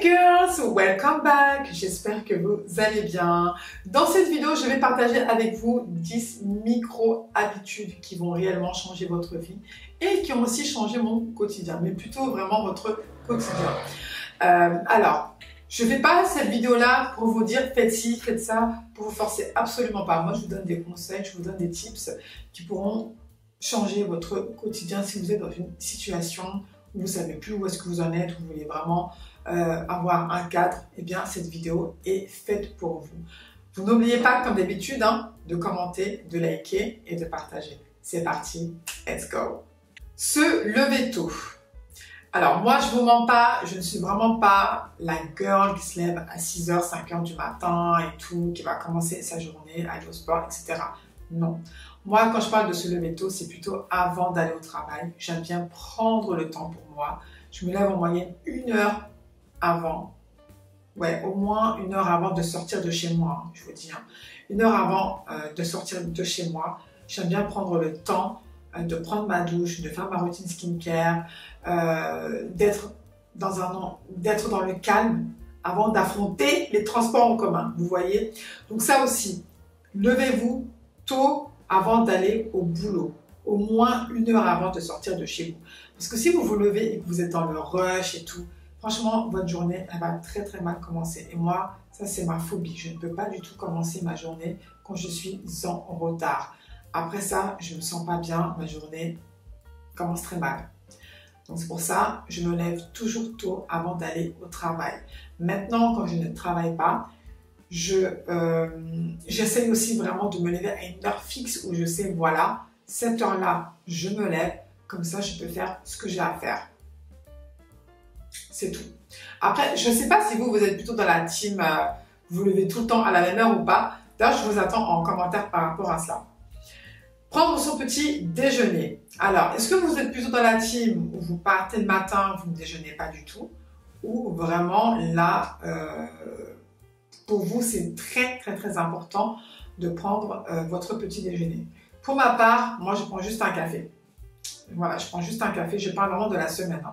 Hey girls, welcome back. J'espère que vous allez bien. Dans cette vidéo, je vais partager avec vous 10 micro-habitudes qui vont réellement changer votre vie et qui ont aussi changé mon quotidien, mais plutôt vraiment votre quotidien. Alors, je ne fais pas cette vidéo-là pour vous dire faites ci, faites ça, pour vous forcer absolument pas. Moi, je vous donne des conseils, je vous donne des tips qui pourront changer votre quotidien si vous êtes dans une situation où vous ne savez plus où est-ce que vous en êtes, où vous voulez vraiment avoir un cadre. Eh bien, cette vidéo est faite pour vous. Vous n'oubliez pas, comme d'habitude, de commenter, de liker et de partager. C'est parti, let's go. Se lever tôt. Alors, moi, je ne vous mens pas, je ne suis vraiment pas la girl qui se lève à 6h, 5h du matin et tout, qui va commencer sa journée, aller au sport, etc. Non. Moi, quand je parle de se lever tôt, c'est plutôt avant d'aller au travail. J'aime bien prendre le temps pour moi. Je me lève en moyenne 1 heure avant. Ouais, au moins 1 heure avant de sortir de chez moi, je vous dis. 1 heure avant de sortir de chez moi. J'aime bien prendre le temps de prendre ma douche, de faire ma routine skincare, d'être dans le calme avant d'affronter les transports en commun, vous voyez. Donc ça aussi, levez-vous tôt avant d'aller au boulot, au moins 1 heure avant de sortir de chez vous. Parce que si vous vous levez et que vous êtes dans le rush et tout, franchement, votre journée, elle va très très mal commencer. Et moi, ça c'est ma phobie. Je ne peux pas du tout commencer ma journée quand je suis en retard. Après ça, je ne me sens pas bien, ma journée commence très mal. Donc c'est pour ça, je me lève toujours tôt avant d'aller au travail. Maintenant, quand je ne travaille pas, j'essaye aussi vraiment de me lever à une heure fixe où je sais, voilà, cette heure-là, je me lève, comme ça je peux faire ce que j'ai à faire. C'est tout. Après, je ne sais pas si vous êtes plutôt dans la team, vous levez tout le temps à la même heure ou pas. D'ailleurs, je vous attends en commentaire par rapport à cela. Prendre son petit déjeuner. Alors, est-ce que vous êtes plutôt dans la team où vous partez le matin, vous ne déjeunez pas du tout, ou vraiment là, pour vous, c'est très très très important de prendre votre petit déjeuner. Pour ma part, moi je prends juste un café. Voilà, je prends juste un café, je parle vraiment de la semaine.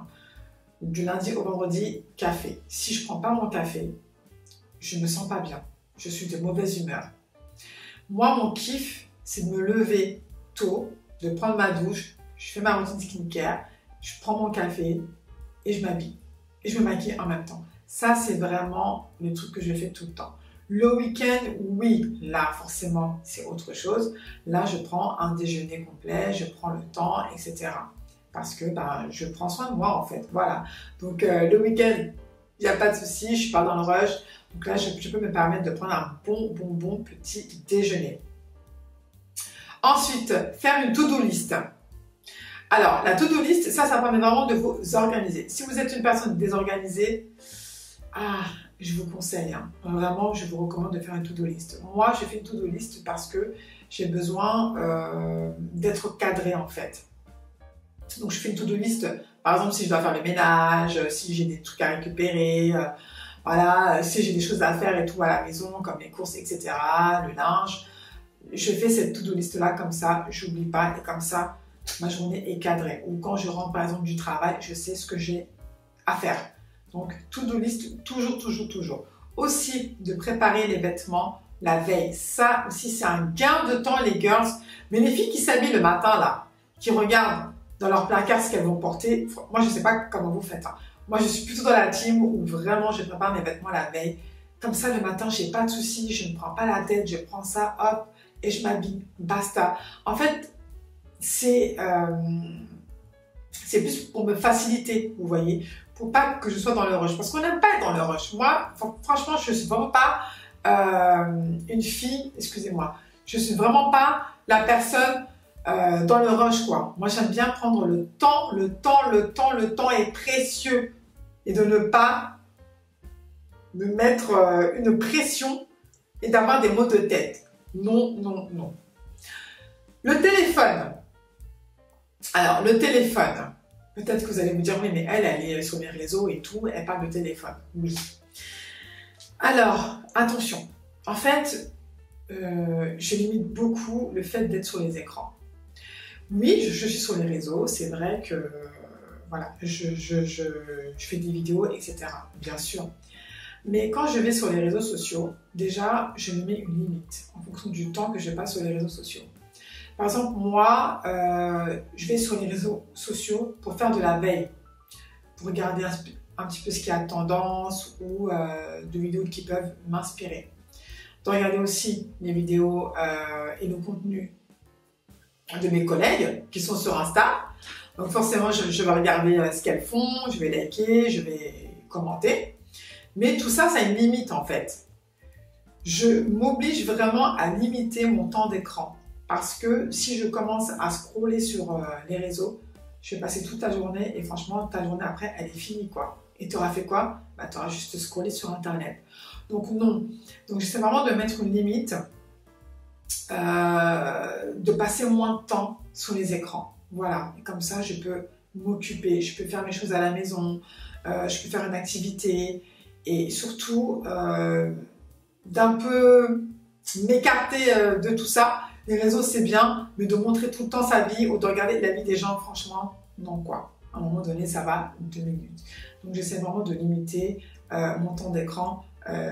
Du lundi au vendredi, café. Si je ne prends pas mon café, je ne me sens pas bien. Je suis de mauvaise humeur. Moi, mon kiff, c'est de me lever tôt, de prendre ma douche, je fais ma routine skincare, je prends mon café et je m'habille. Et je me maquille en même temps. Ça, c'est vraiment le truc que je fais tout le temps. Le week-end, oui, là, forcément, c'est autre chose. Là, je prends un déjeuner complet, je prends le temps, etc. Parce que je prends soin de moi, en fait. Voilà. Donc, le week-end, il n'y a pas de souci, je ne suis pas dans le rush. Donc là, je peux me permettre de prendre un bon petit déjeuner. Ensuite, faire une to-do list. Alors, la to-do list, ça permet vraiment de vous organiser. Si vous êtes une personne désorganisée, je vous conseille, vraiment, je vous recommande de faire une to-do list. Moi, je fais une to-do list parce que j'ai besoin d'être cadrée, en fait. Donc, je fais une to-do list, par exemple, si je dois faire le ménage, si j'ai des trucs à récupérer, voilà, si j'ai des choses à faire et tout à la maison, comme les courses, etc., le linge. Je fais cette to-do list-là comme ça, j'oublie pas, et comme ça, ma journée est cadrée. Ou quand je rentre, par exemple, du travail, je sais ce que j'ai à faire. Donc, to-do list, toujours. Aussi, de préparer les vêtements la veille. Ça aussi, c'est un gain de temps, les girls. Mais les filles qui s'habillent le matin, là, qui regardent dans leur placard ce qu'elles vont porter, moi, je ne sais pas comment vous faites. Moi, je suis plutôt dans la team où vraiment, je prépare mes vêtements la veille. Comme ça, le matin, je n'ai pas de soucis, je ne prends pas la tête, je prends ça, hop, et je m'habille. Basta. En fait, c'est plus pour me faciliter, vous voyez, pour pas que je sois dans le rush. Parce qu'on n'aime pas être dans le rush. Moi, franchement, je ne suis vraiment pas une fille, excusez-moi, je ne suis vraiment pas la personne dans le rush, quoi. Moi, j'aime bien prendre le temps. Le temps est précieux. Et de ne pas me mettre une pression et d'avoir des maux de tête. Non. Le téléphone. Alors, le téléphone. Peut-être que vous allez me dire, oui, mais elle est sur les réseaux et tout, elle parle de téléphone. Oui. Alors, attention. En fait, je limite beaucoup le fait d'être sur les écrans. Oui, je suis sur les réseaux. C'est vrai que voilà, je fais des vidéos, etc. Bien sûr. Mais quand je vais sur les réseaux sociaux, déjà, je me mets une limite en fonction du temps que je passe sur les réseaux sociaux. Par exemple, moi, je vais sur les réseaux sociaux pour faire de la veille, pour regarder un petit peu ce qui a tendance ou de vidéos qui peuvent m'inspirer. De regarder aussi les vidéos et le contenu de mes collègues qui sont sur Insta. Donc forcément, je vais regarder ce qu'elles font, je vais liker, je vais commenter. Mais tout ça, ça a une limite en fait. Je m'oblige vraiment à limiter mon temps d'écran. Parce que si je commence à scroller sur les réseaux, je vais passer toute la journée et franchement, ta journée après, elle est finie quoi. Et tu auras fait quoi? Bah, tu auras juste scrollé sur Internet. Donc non. Donc j'essaie vraiment de mettre une limite, de passer moins de temps sur les écrans. Voilà. Et comme ça, je peux m'occuper, je peux faire mes choses à la maison, je peux faire une activité et surtout d'un peu m'écarter de tout ça. Les réseaux, c'est bien, mais de montrer tout le temps sa vie ou de regarder la vie des gens, franchement, non quoi. À un moment donné, ça va 2 minutes. Donc, j'essaie vraiment de limiter mon temps d'écran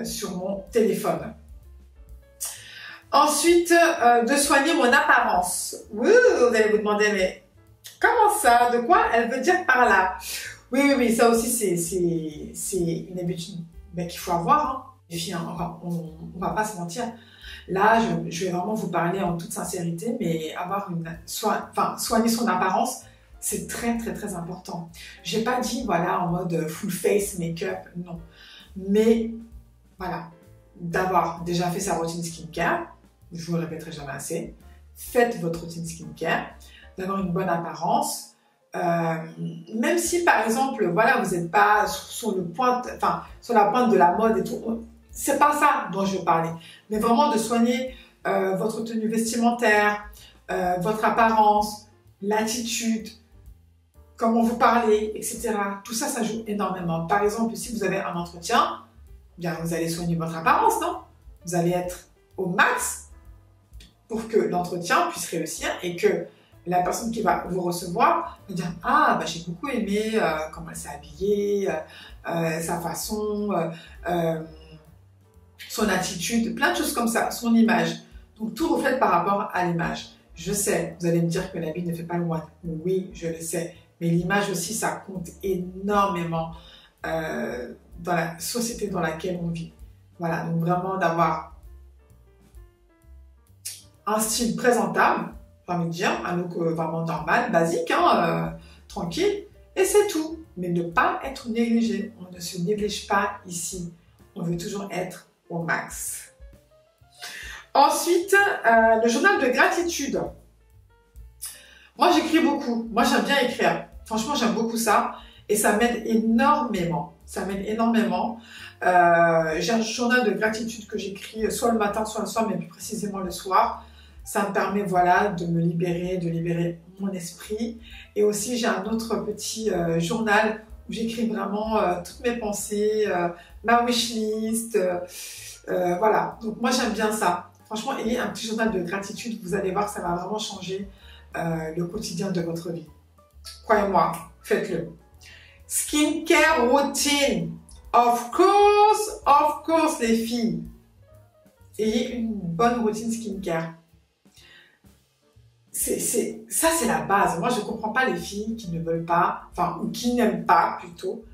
sur mon téléphone. Ensuite, de soigner mon apparence. Oui, vous allez vous demander, mais comment ça? De quoi elle veut dire par là? Oui, ça aussi, c'est une habitude qu'il faut avoir. Hein. Les filles, hein, on va pas se mentir. Là, je vais vraiment vous parler en toute sincérité, mais soigner son apparence, c'est très, très, très important. J'ai pas dit, voilà, en mode full face, make-up, non. Mais, voilà, d'avoir déjà fait sa routine skincare, je vous le répéterai jamais assez, faites votre routine skincare, d'avoir une bonne apparence, même si, par exemple, voilà, vous n'êtes pas sur la pointe de la mode et tout, c'est pas ça dont je veux parler, mais vraiment de soigner votre tenue vestimentaire, votre apparence, l'attitude, comment vous parlez, etc. Tout ça, ça joue énormément. Par exemple, si vous avez un entretien, bien, vous allez soigner votre apparence, non? Vous allez être au max pour que l'entretien puisse réussir et que la personne qui va vous recevoir va dire « Ah, bah, j'ai beaucoup aimé comment elle s'est habillée, sa façon... son attitude, plein de choses comme ça, son image. Donc tout reflète par rapport à l'image. Je sais, vous allez me dire que l'habit ne fait pas le moine. Oui, je le sais. Mais l'image aussi, ça compte énormément dans la société dans laquelle on vit. Voilà, donc vraiment d'avoir un style présentable, j'ai envie de dire, un look vraiment normal, basique, hein, tranquille, et c'est tout. Mais ne pas être négligé. On ne se néglige pas ici. On veut toujours être au max. Ensuite, le journal de gratitude. Moi, j'écris beaucoup. Moi, j'aime bien écrire. Franchement, j'aime beaucoup ça. Et ça m'aide énormément. Ça m'aide énormément. J'ai un journal de gratitude que j'écris soit le matin, soit le soir, mais plus précisément le soir. Ça me permet, voilà, de me libérer, de libérer mon esprit. Et aussi, j'ai un autre petit journal où j'écris vraiment toutes mes pensées, ma wishlist, voilà. Donc moi j'aime bien ça. Franchement, ayez un petit journal de gratitude, vous allez voir, ça va vraiment changer le quotidien de votre vie. Croyez-moi, faites-le. Skincare routine. Of course les filles. Ayez une bonne routine skincare. Ça, c'est la base. Moi, je ne comprends pas les filles qui ne veulent pas, enfin, ou qui n'aiment pas plutôt,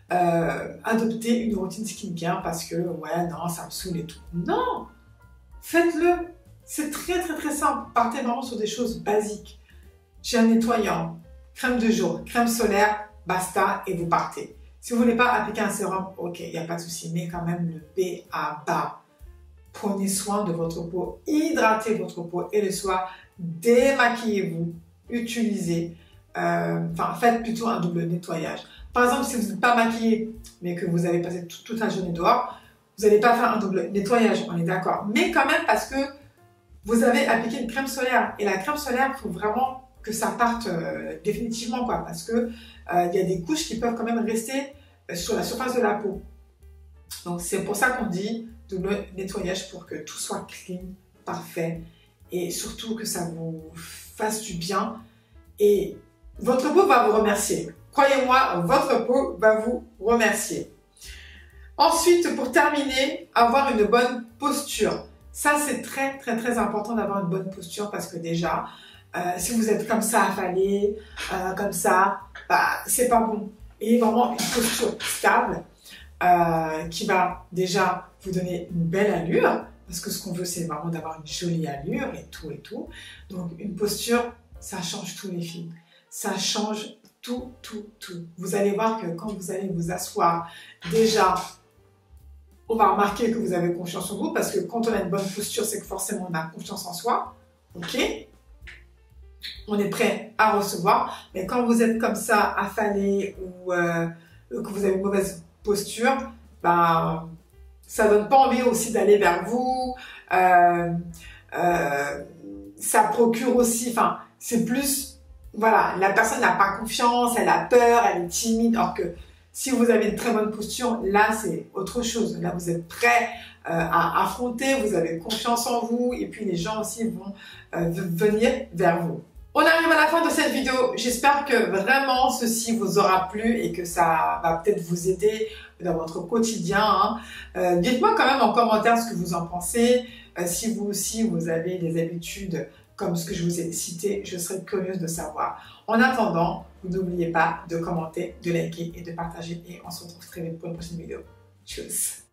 adopter une routine skincare parce que, ouais, non, ça me saoule et tout. Non! Faites-le! C'est très, très, très simple. Partez vraiment sur des choses basiques. J'ai un nettoyant, crème de jour, crème solaire, basta, et vous partez. Si vous ne voulez pas appliquer un sérum, ok, il n'y a pas de souci, mais quand même le BABA. Prenez soin de votre peau, hydratez votre peau et le soir, démaquillez-vous, utilisez, faites plutôt un double nettoyage. Par exemple, si vous n'êtes pas maquillé, mais que vous avez passé toute la journée dehors, vous n'allez pas faire un double nettoyage, on est d'accord. Mais quand même parce que vous avez appliqué une crème solaire. Et la crème solaire, il faut vraiment que ça parte définitivement, quoi, parce que il y a des couches qui peuvent quand même rester sur la surface de la peau. Donc c'est pour ça qu'on dit double nettoyage pour que tout soit clean, parfait. Et surtout que ça vous fasse du bien et votre peau va vous remercier. croyez-moi, votre peau va vous remercier. Ensuite, pour terminer, avoir une bonne posture. Ça, c'est très, très, très important d'avoir une bonne posture parce que déjà, si vous êtes comme ça, affalé, comme ça, bah, c'est pas bon. Et vraiment une posture stable qui va déjà vous donner une belle allure parce que ce qu'on veut, c'est vraiment d'avoir une jolie allure et tout et tout. Donc, une posture, ça change tout les filles. Ça change tout, tout, tout. Vous allez voir que quand vous allez vous asseoir, déjà, on va remarquer que vous avez confiance en vous parce que quand on a une bonne posture, c'est que forcément on a confiance en soi. Ok? On est prêt à recevoir. Mais quand vous êtes comme ça, affalé ou que vous avez une mauvaise posture, ben, ça donne pas envie aussi d'aller vers vous. Ça procure aussi, enfin, c'est plus, voilà, la personne n'a pas confiance, elle a peur, elle est timide, alors que si vous avez une très bonne posture, là, c'est autre chose. Là, vous êtes prêt à affronter, vous avez confiance en vous et puis les gens aussi vont venir vers vous. On arrive à la fin de cette vidéo. J'espère que vraiment ceci vous aura plu et que ça va peut-être vous aider dans votre quotidien. Dites-moi quand même en commentaire ce que vous en pensez. Si vous aussi, vous avez des habitudes comme ce que je vous ai cité, je serais curieuse de savoir. En attendant, vous n'oubliez pas de commenter, de liker et de partager. Et on se retrouve très vite pour une prochaine vidéo. Tchuss!